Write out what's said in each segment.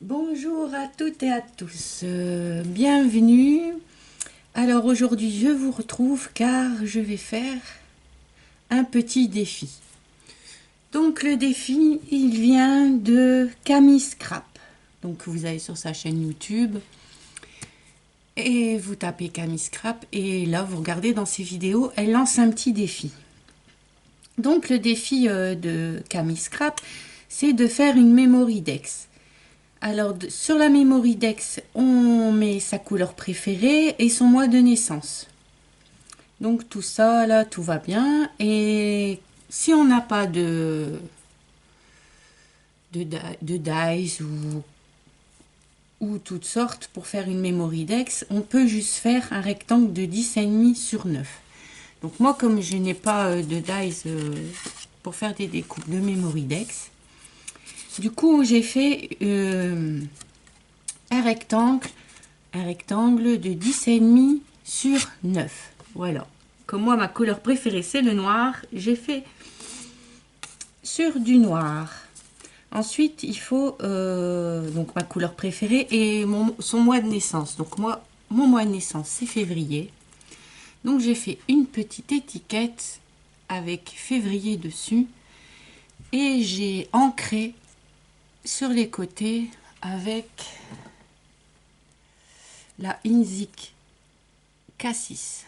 Bonjour à toutes et à tous, bienvenue. Alors aujourd'hui je vous retrouve car je vais faire un petit défi. Donc le défi il vient de Camille Scrap. Donc vous allez sur sa chaîne YouTube et vous tapez Camille Scrap et là vous regardez dans ses vidéos, elle lance un petit défi. Donc le défi de Camille Scrap, c'est de faire une memory Dex. Alors, sur la memory Dex, on met sa couleur préférée et son mois de naissance. Donc, tout ça, là, tout va bien. Et si on n'a pas de dice ou toutes sortes pour faire une memory Dex, on peut juste faire un rectangle de 10,5 sur 9. Donc, moi, comme je n'ai pas de dice pour faire des découpes de memory Dex, du coup, j'ai fait un rectangle de 10,5 sur 9. Voilà. Comme moi, ma couleur préférée, c'est le noir, j'ai fait sur du noir. Ensuite, il faut donc ma couleur préférée et son mois de naissance. Donc moi, mon mois de naissance, c'est février. Donc j'ai fait une petite étiquette avec février dessus. Et j'ai ancré sur les côtés avec la Inzik Cassis.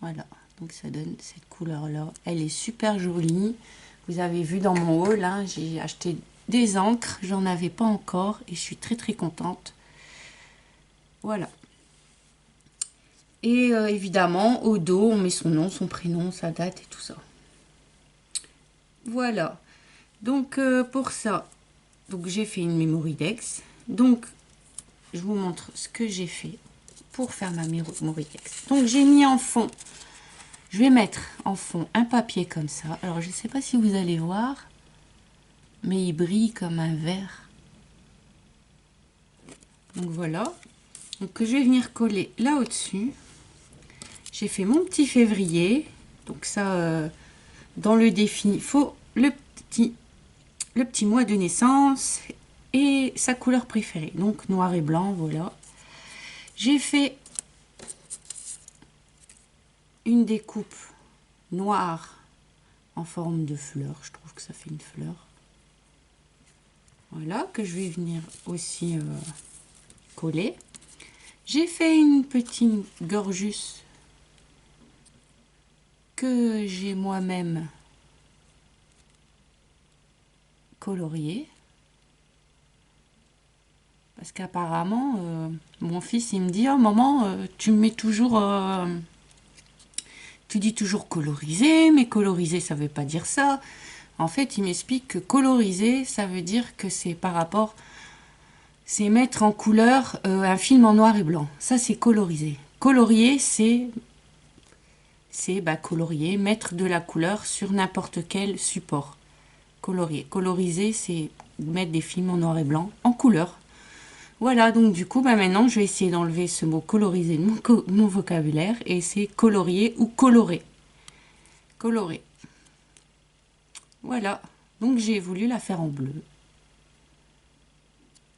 Voilà, donc ça donne cette couleur là. Elle est super jolie. Vous avez vu dans mon haul, hein, j'ai acheté des encres. J'en avais pas encore et je suis très très contente. Voilà. Et évidemment, au dos, on met son nom, son prénom, sa date et tout ça. Voilà. Donc pour ça, donc j'ai fait une memory Dex. Donc je vous montre ce que j'ai fait pour faire ma memory Dex. Donc j'ai mis en fond, je vais mettre en fond un papier comme ça. Alors je ne sais pas si vous allez voir, mais il brille comme un verre. Donc voilà. Donc je vais venir coller là au-dessus. J'ai fait mon petit février. Donc ça, dans le défi, il faut le petit mois de naissance et sa couleur préférée. Donc noir et blanc, voilà. J'ai fait une découpe noire en forme de fleur. Je trouve que ça fait une fleur. Voilà, que je vais venir aussi coller. J'ai fait une petite gorgeus que j'ai moi-même colorié. Parce qu'apparemment, mon fils, il me dit, oh maman, tu me mets toujours... tu dis toujours colorisé, mais colorisé, ça veut pas dire ça. En fait, il m'explique que coloriser, ça veut dire que c'est par rapport... C'est mettre en couleur un film en noir et blanc. Ça, c'est coloriser. Colorier, c'est colorier, mettre de la couleur sur n'importe quel support. Colorier. Coloriser, c'est mettre des films en noir et blanc en couleur. Voilà, donc du coup, maintenant, je vais essayer d'enlever ce mot coloriser de mon vocabulaire et c'est colorier ou colorer. Colorer. Voilà, donc j'ai voulu la faire en bleu.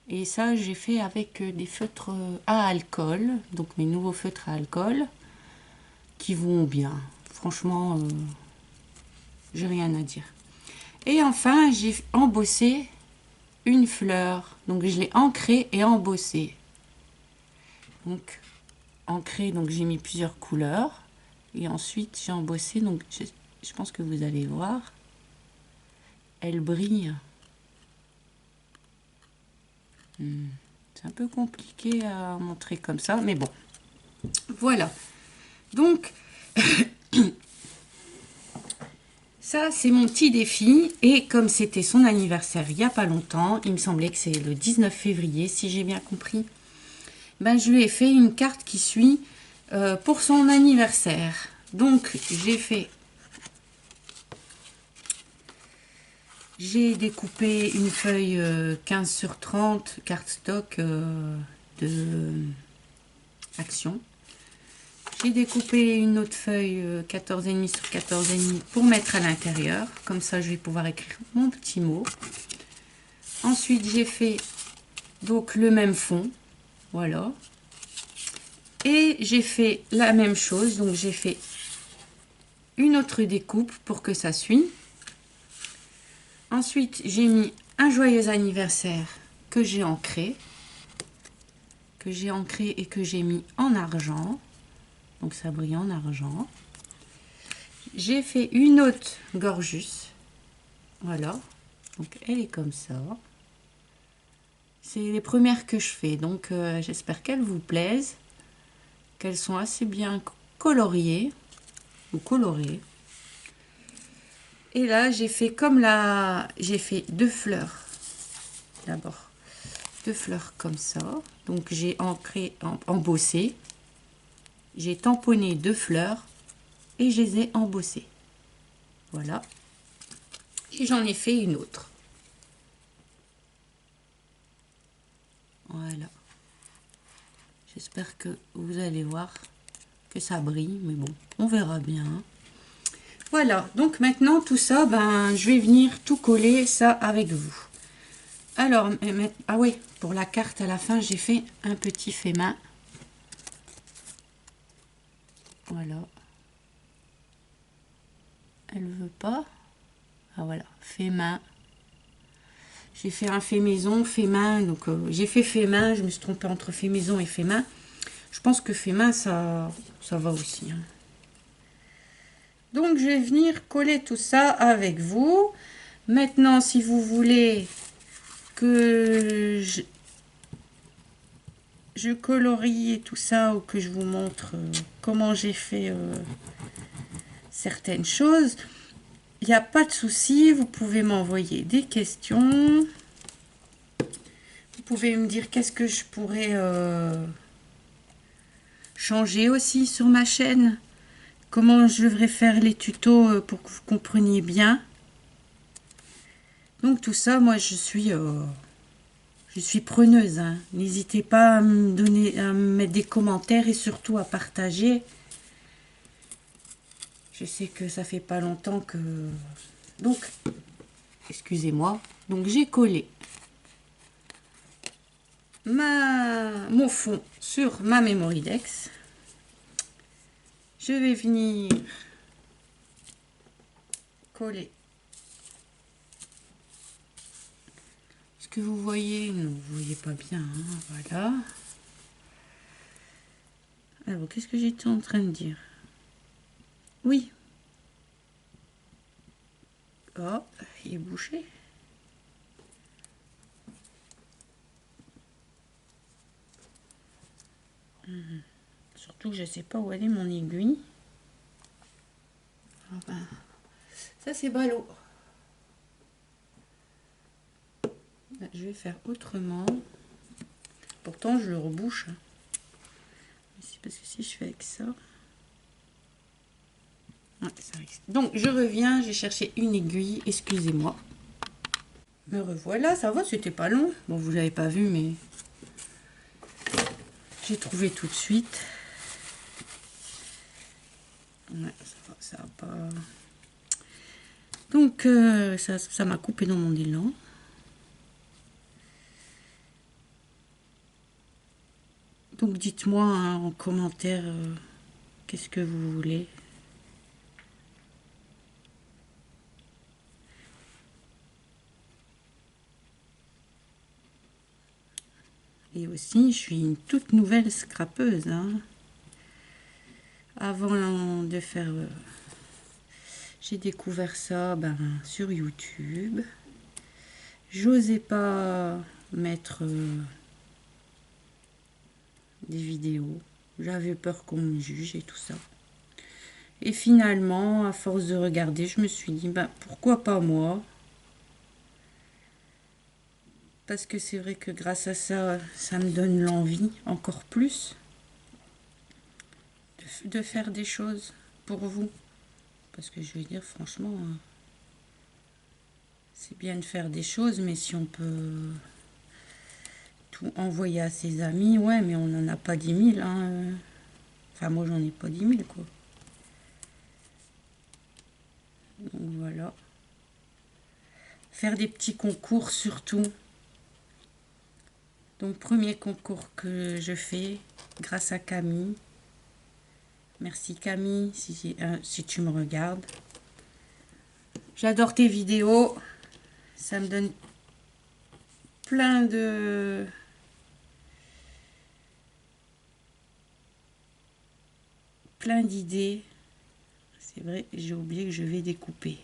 Et ça, j'ai fait avec des feutres à alcool, donc mes nouveaux feutres à alcool, qui vont bien. Franchement, j'ai rien à dire. Et enfin, j'ai embossé une fleur. Donc, je l'ai ancrée et embossée. Donc, ancrée, donc j'ai mis plusieurs couleurs. Et ensuite, j'ai embossé, donc je pense que vous allez voir. Elle brille. C'est un peu compliqué à montrer comme ça, mais bon. Voilà. Donc, ça, c'est mon petit défi. Et comme c'était son anniversaire il n'y a pas longtemps, il me semblait que c'est le 19 février, si j'ai bien compris, ben, je lui ai fait une carte qui suit pour son anniversaire. Donc, j'ai découpé une feuille 15 sur 30 cardstock de action. J'ai découpé une autre feuille 14,5 sur 14,5 pour mettre à l'intérieur. Comme ça, je vais pouvoir écrire mon petit mot. Ensuite, j'ai fait Donc le même fond, voilà. Et j'ai fait la même chose, donc j'ai fait une autre découpe pour que ça suive. Ensuite, j'ai mis un joyeux anniversaire que j'ai ancré et que j'ai mis en argent. Donc ça brille en argent. J'ai fait une autre gorgeus. Voilà. Donc elle est comme ça. C'est les premières que je fais. Donc j'espère qu'elles vous plaisent. Qu'elles sont assez bien coloriées ou colorées. Et là, j'ai fait comme j'ai fait deux fleurs. D'abord, deux fleurs comme ça. Donc j'ai ancré, embossé. J'ai tamponné deux fleurs et je les ai embossées. Voilà. Et j'en ai fait une autre. Voilà. J'espère que vous allez voir que ça brille, mais bon, on verra bien. Voilà, donc maintenant tout ça, ben, je vais venir tout coller ça avec vous. Alors, ah oui, pour la carte à la fin, j'ai fait un petit fait main. Voilà. Elle veut pas. Ah voilà, fait main. J'ai fait un fait maison, fait main. Donc j'ai fait main, je me suis trompée entre fait maison et fait main. Je pense que fait main, ça va aussi. Hein. Donc je vais venir coller tout ça avec vous. Maintenant, si vous voulez que je colorie tout ça ou que je vous montre comment j'ai fait certaines choses, il n'y a pas de souci, vous pouvez m'envoyer des questions. Vous pouvez me dire qu'est-ce que je pourrais changer aussi sur ma chaîne. Comment je devrais faire les tutos pour que vous compreniez bien. Donc tout ça, moi je suis preneuse. Hein. N'hésitez pas à me donner, à me mettre des commentaires et surtout à partager. Je sais que ça fait pas longtemps que... Donc, excusez-moi. Donc j'ai collé mon fond sur ma Memorydex. Je vais venir coller. Ce que vous voyez, non, vous voyez pas bien. Hein, voilà. Alors, qu'est-ce que j'étais en train de dire? Oui. Oh, il est bouché. Surtout que je sais pas où aller mon aiguille. Ah ben, ça c'est ballot. Je vais faire autrement. Pourtant je le rebouche. C'est parce que si je fais avec ça. Ah, ça risque. Donc je reviens, j'ai cherché une aiguille, excusez-moi. Me revoilà, ça va, c'était pas long. Bon, vous l'avez pas vu, mais j'ai trouvé tout de suite. Ouais, ça va pas. Donc ça m'a coupé dans mon élan. Donc dites-moi hein, en commentaire qu'est-ce que vous voulez. Et aussi, je suis une toute nouvelle scrapeuse. Hein. Avant de faire... j'ai découvert ça sur YouTube. J'osais pas mettre des vidéos. J'avais peur qu'on me juge et tout ça. Et finalement, à force de regarder, je me suis dit, pourquoi pas moi? Parce que c'est vrai que grâce à ça, ça me donne l'envie encore plus de faire des choses pour vous. Parce que je veux dire, franchement, c'est bien de faire des choses, mais si on peut tout envoyer à ses amis, ouais, mais on n'en a pas 10 000. Hein. Enfin, moi, j'en ai pas 10 000, quoi. Donc, voilà. Faire des petits concours, surtout. Donc premier concours que je fais grâce à Camille. Merci Camille si tu me regardes. J'adore tes vidéos. Ça me donne plein d'idées. C'est vrai, j'ai oublié que je vais découper.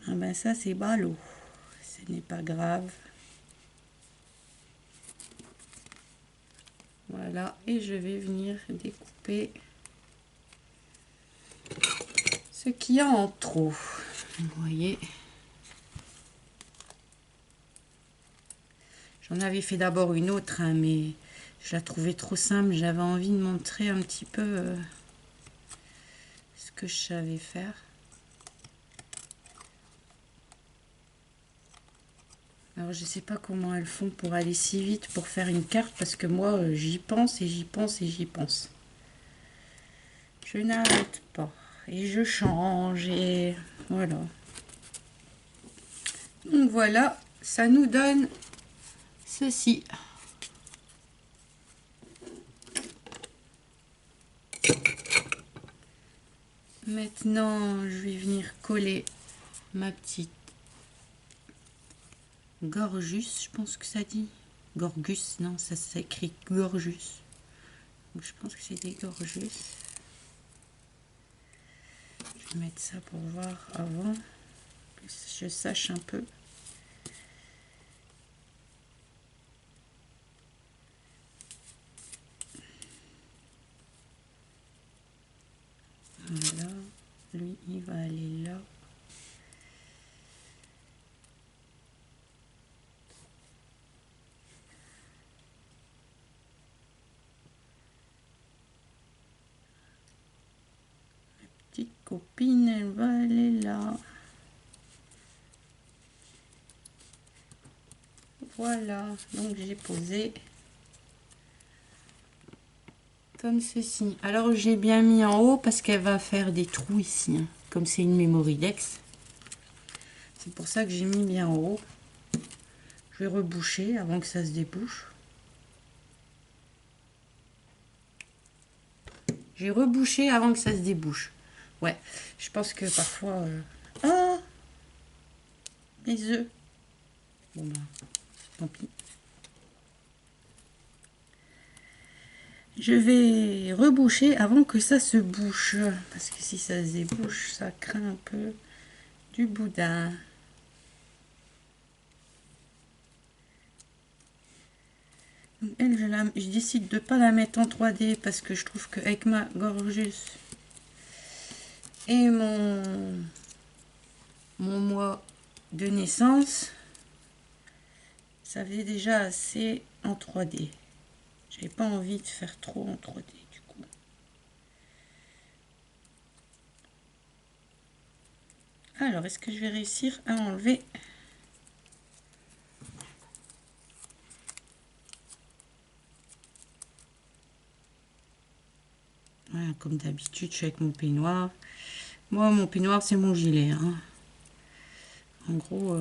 Ah ben ça c'est ballot. Ce n'est pas grave. Voilà, et je vais venir découper ce qu'il y a en trop. Vous voyez. J'en avais fait d'abord une autre, hein, mais je la trouvais trop simple. J'avais envie de montrer un petit peu ce que je savais faire. Alors je sais pas comment elles font pour aller si vite pour faire une carte, parce que moi j'y pense et j'y pense et j'y pense. Je n'arrête pas et je change et voilà. Donc voilà, ça nous donne ceci. Maintenant je vais venir coller ma petite Gorgus, je pense que ça dit. Gorgus, non, ça s'écrit Gorgus. Donc, je pense que c'est des Gorgus. Je vais mettre ça pour voir avant que je sache un peu. Voilà, lui il va aller là. Petite copine, elle va aller là. Voilà, donc j'ai posé comme ceci. Alors j'ai bien mis en haut parce qu'elle va faire des trous ici, hein. Comme c'est une Mémoridex, c'est pour ça que j'ai mis bien en haut. Je vais reboucher avant que ça se débouche. J'ai rebouché avant que ça se débouche. Ouais, je pense que parfois... Oh, les œufs. Bon ben, tant pis. Je vais reboucher avant que ça se bouche. Parce que si ça se débouche, ça craint un peu du boudin. Elle, je décide de ne pas la mettre en 3D parce que je trouve qu'avec ma Gorgus et mon mois de naissance, ça faisait déjà assez en 3D. J'avais pas envie de faire trop en 3D du coup. Alors, est-ce que je vais réussir à enlever ? Voilà, comme d'habitude, je suis avec mon peignoir. Moi, mon peignoir, c'est mon gilet, hein. En gros,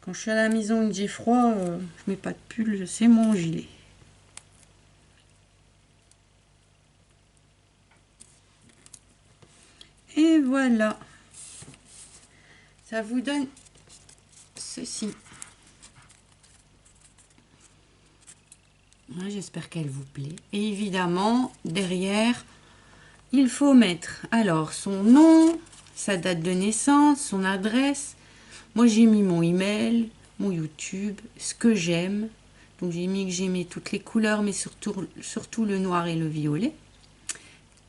quand je suis à la maison et que j'ai froid, je mets pas de pull, c'est mon gilet. Et voilà. Ça vous donne ceci. J'espère qu'elle vous plaît. Et évidemment, derrière, il faut mettre alors son nom, sa date de naissance, son adresse. Moi, j'ai mis mon email, mon YouTube, ce que j'aime. Donc, j'ai mis que j'aimais toutes les couleurs, mais surtout le noir et le violet.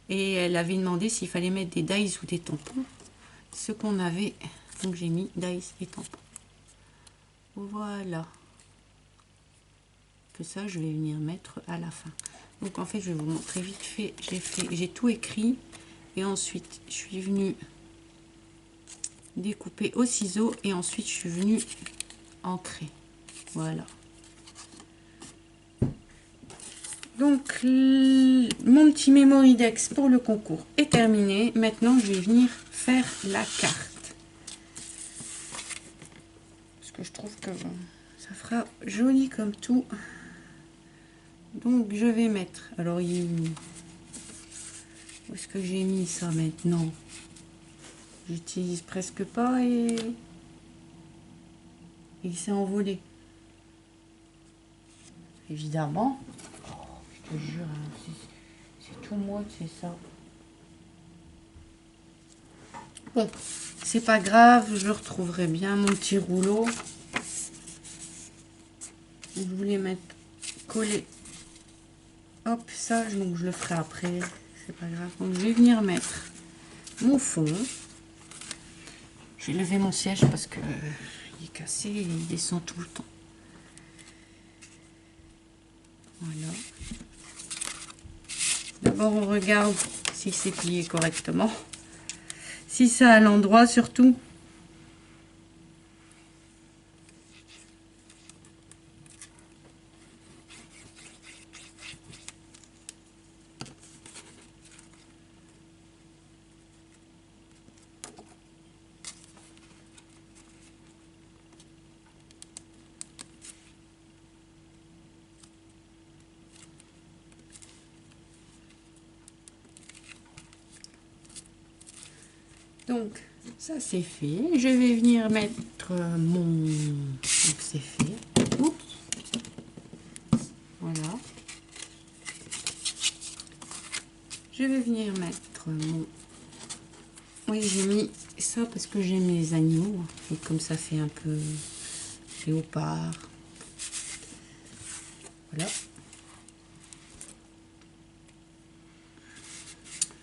Et elle avait demandé s'il fallait mettre des dies ou des tampons. Ce qu'on avait. Donc, j'ai mis dies et tampons. Voilà. Que ça, je vais venir mettre à la fin. Donc, en fait, je vais vous montrer vite fait. J'ai tout écrit. Et ensuite, je suis venue découper au ciseau. Et ensuite, je suis venue ancrer. Voilà. Donc, mon petit Mémoridex pour le concours est terminé. Maintenant, je vais venir faire la carte. Parce que je trouve que ça Ça fera joli comme tout. Donc je vais mettre, alors où est-ce que j'ai mis ça maintenant? J'utilise presque pas et il s'est envolé. Évidemment. Oh, je te jure, hein, c'est tout moi, c'est ça. Bon, c'est pas grave, je retrouverai bien mon petit rouleau. Je voulais mettre collé. Hop, ça, donc je le ferai après. C'est pas grave. Donc je vais venir mettre mon fond. Je vais lever mon siège parce que il est cassé et il descend tout le temps. Voilà. D'abord, on regarde si c'est plié correctement. Si c'est à l'endroit surtout. Donc, ça c'est fait. Je vais venir mettre mon... Donc c'est fait. Oups. Voilà. Je vais venir mettre mon... Oui, j'ai mis ça parce que j'aime les animaux. Et comme ça fait un peu léopard. Voilà.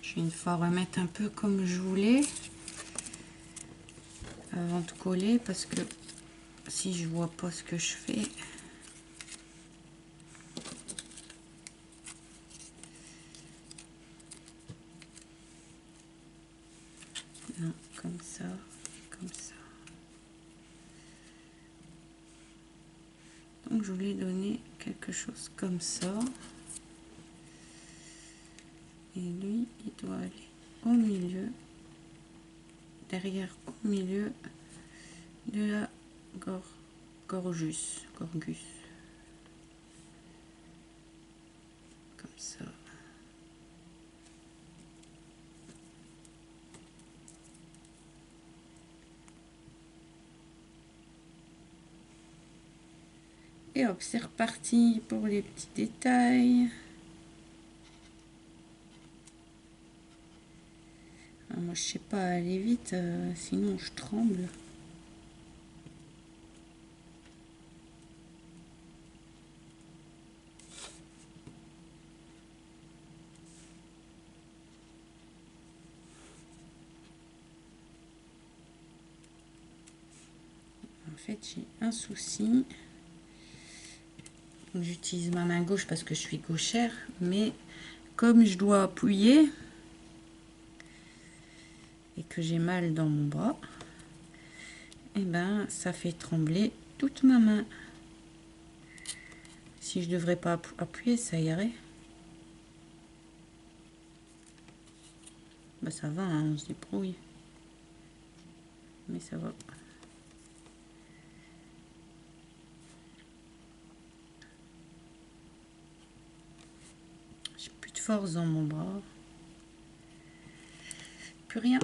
Je vais une fois remettre un peu comme je voulais. Avant de coller parce que si je vois pas ce que je fais... Non, comme ça, comme ça. Donc je voulais donner quelque chose comme ça. Et lui, il doit aller au milieu, derrière au milieu de la gorgus. Comme ça. Et hop, c'est reparti pour les petits détails. Alors moi, je sais pas aller vite, sinon je tremble. En fait, j'ai un souci. J'utilise ma main gauche parce que je suis gauchère, mais comme je dois appuyer et que j'ai mal dans mon bras, et ben ça fait trembler toute ma main. Si je devrais pas appuyer, ça irait. Bah ça va, hein, on se débrouille. Mais ça va. J'ai plus de force dans mon bras. Plus rien.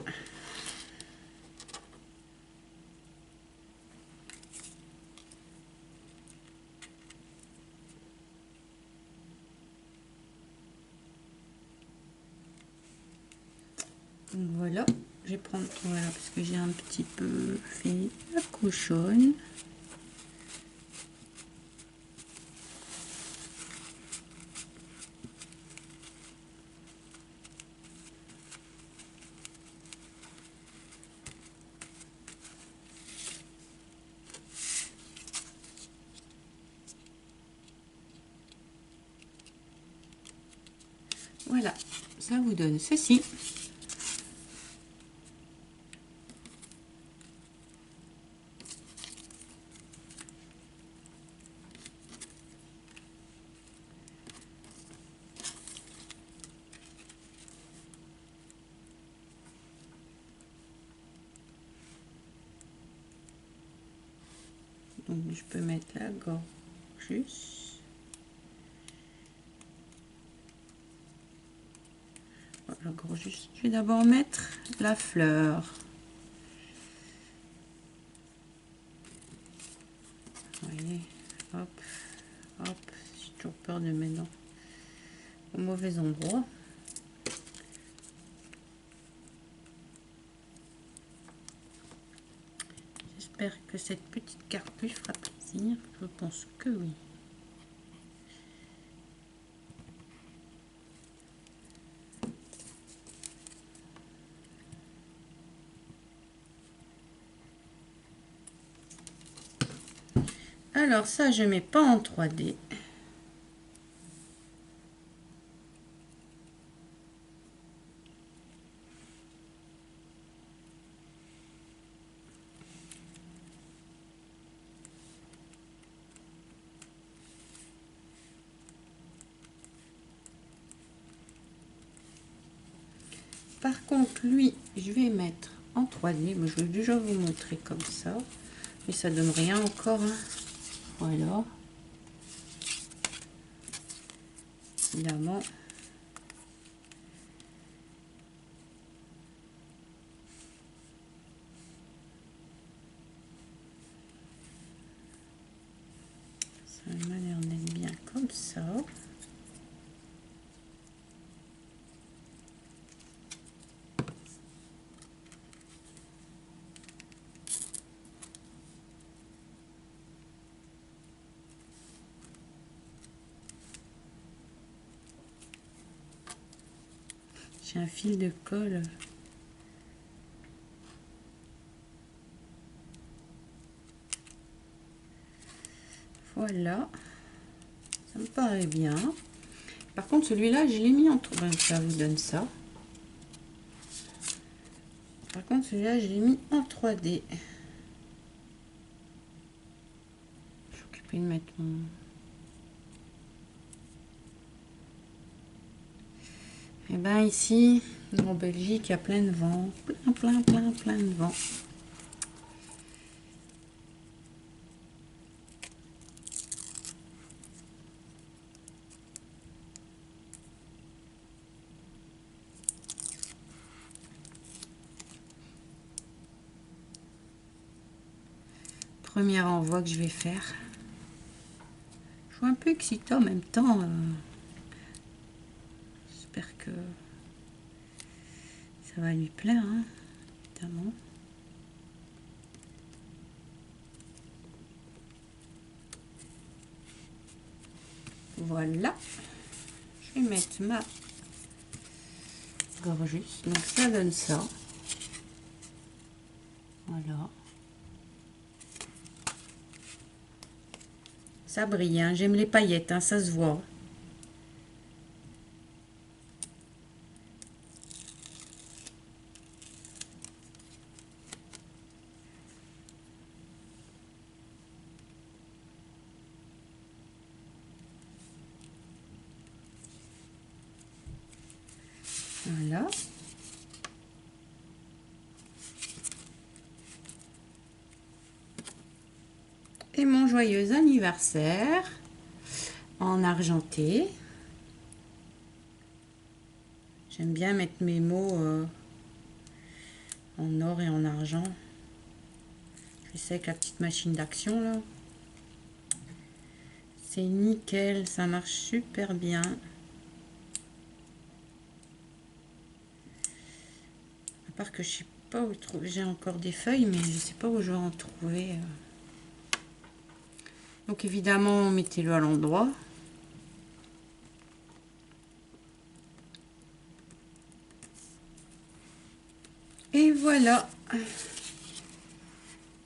Donc voilà, je vais prendre, voilà, parce que j'ai un petit peu fait la cochonne. Voilà, ça vous donne ceci. Donc Donc, je peux mettre la gorgeus. La gorgeus. Je vais d'abord mettre la fleur. Vous voyez, hop, hop. J'ai toujours peur de mettre au mauvais endroit. J'espère que cette petite cartouche fera plaisir. Je pense que oui. Alors ça, je mets pas en 3D. Par contre, lui, je vais mettre en 3D. Mais je vais déjà vous montrer comme ça. Mais ça donne rien encore. Hein. Voilà. Évidemment. Ça m'a l'air d'être bien comme ça. J'ai un fil de colle. Voilà. Ça me paraît bien. Par contre, celui-là, je l'ai mis en 3D. Ça vous donne ça. Par contre, celui-là, je l'ai mis en 3D. Je suis occupée de mettre mon... Et bien ici, en Belgique, il y a plein de vent. Plein de vent. Premier envoi que je vais faire. Je suis un peu excitée en même temps. J'espère que ça va lui plaire, hein, évidemment. Voilà. Je vais mettre ma gorgeus. Donc ça donne ça. Voilà. Ça brille, hein. J'aime les paillettes, hein, ça se voit. Voilà. Et mon joyeux anniversaire en argenté. J'aime bien mettre mes mots en or et en argent. Je sais avec la petite machine d'action là. C'est nickel, ça marche super bien. À part que je sais pas où trouver. J'ai encore des feuilles, mais je sais pas où je vais en trouver. Donc évidemment, mettez-le à l'endroit. Et voilà.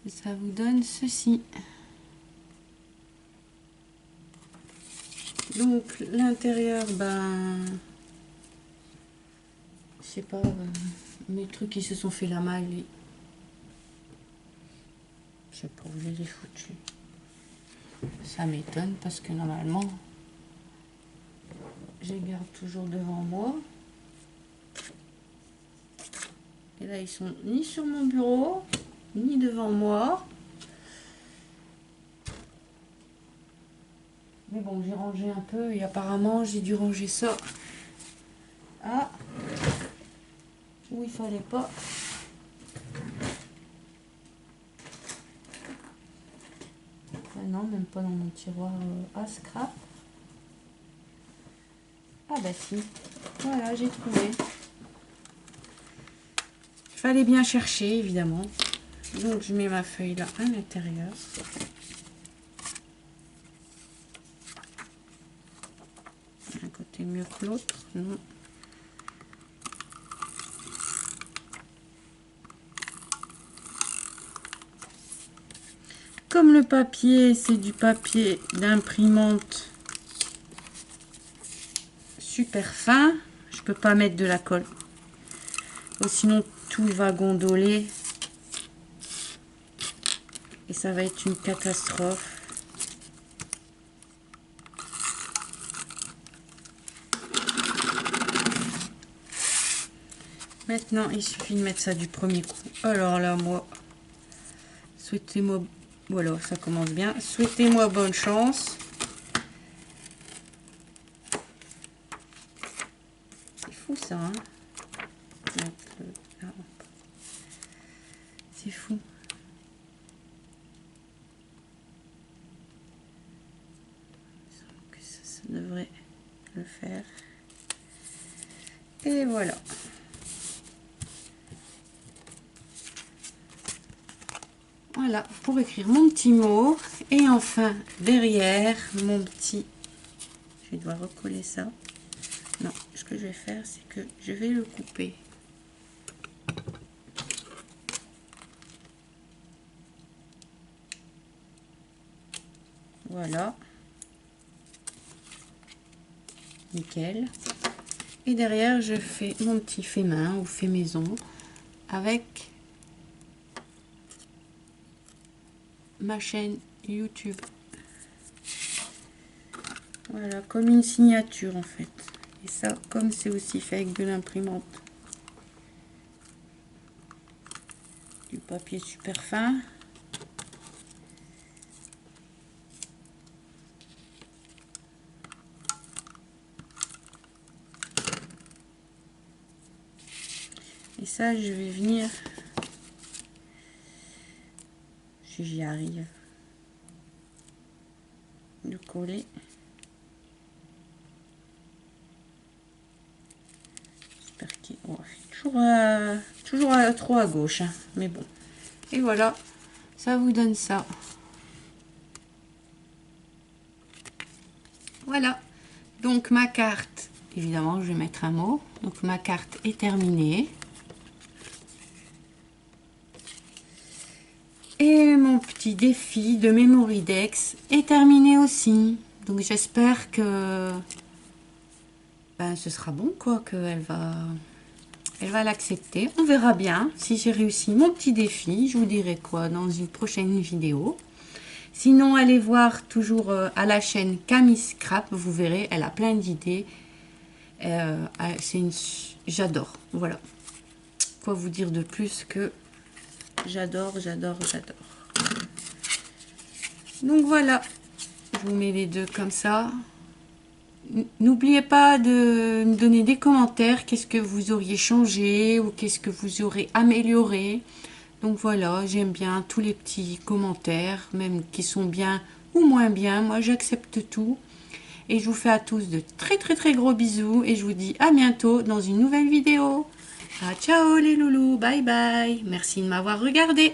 Ça vous donne ceci. Donc l'intérieur, ben, je sais pas, mes trucs qui se sont fait la malle. Je sais pas où je les ai foutus. Ça m'étonne parce que normalement, je les garde toujours devant moi. Et là, ils sont ni sur mon bureau, ni devant moi. Mais bon, j'ai rangé un peu et apparemment j'ai dû ranger ça. Ah, où il fallait pas. Ah non, même pas dans mon tiroir à scrap. Ah bah si, voilà, j'ai trouvé. Il fallait bien chercher, évidemment. Donc je mets ma feuille là à l'intérieur. Un côté mieux que l'autre, non. Comme le papier, c'est du papier d'imprimante super fin, je peux pas mettre de la colle. Sinon tout va gondoler et ça va être une catastrophe. Maintenant, il suffit de mettre ça du premier coup. Alors là, moi, souhaitez-moi, voilà, ça commence bien. Souhaitez-moi bonne chance. C'est fou ça, hein? C'est fou. Ça devrait le faire. Et voilà. Voilà, pour écrire mon petit mot. Et enfin, derrière, mon petit... Je vais devoir recoller ça. Non, ce que je vais faire, c'est que je vais le couper. Voilà. Nickel. Et derrière, je fais mon petit fait main ou fait maison avec ma chaîne YouTube. Voilà, comme une signature en fait. Et ça, comme c'est aussi fait avec de l'imprimante. Du papier super fin. Et ça, je vais venir, si j'y arrive, de coller. J'espère qu'il... Oh, toujours trop à gauche, hein, mais bon. Et voilà, ça vous donne ça. Voilà, donc ma carte, évidemment, je vais mettre un mot. Donc ma carte est terminée. Et mon petit défi de Memoridex est terminé aussi. Donc j'espère que ce sera bon, quoi, qu'elle va l'accepter. On verra bien si j'ai réussi mon petit défi. Je vous dirai quoi dans une prochaine vidéo. Sinon, allez voir toujours à la chaîne Camille Scrap. Vous verrez, elle a plein d'idées. J'adore. Voilà. Quoi vous dire de plus que j'adore. Donc voilà. Je vous mets les deux comme ça. N'oubliez pas de me donner des commentaires. Qu'est-ce que vous auriez changé ou qu'est-ce que vous aurez amélioré. Donc voilà, j'aime bien tous les petits commentaires, même qui sont bien ou moins bien. Moi, j'accepte tout. Et je vous fais à tous de très gros bisous. Et je vous dis à bientôt dans une nouvelle vidéo. Ah, ciao les loulous, bye bye. Merci de m'avoir regardé.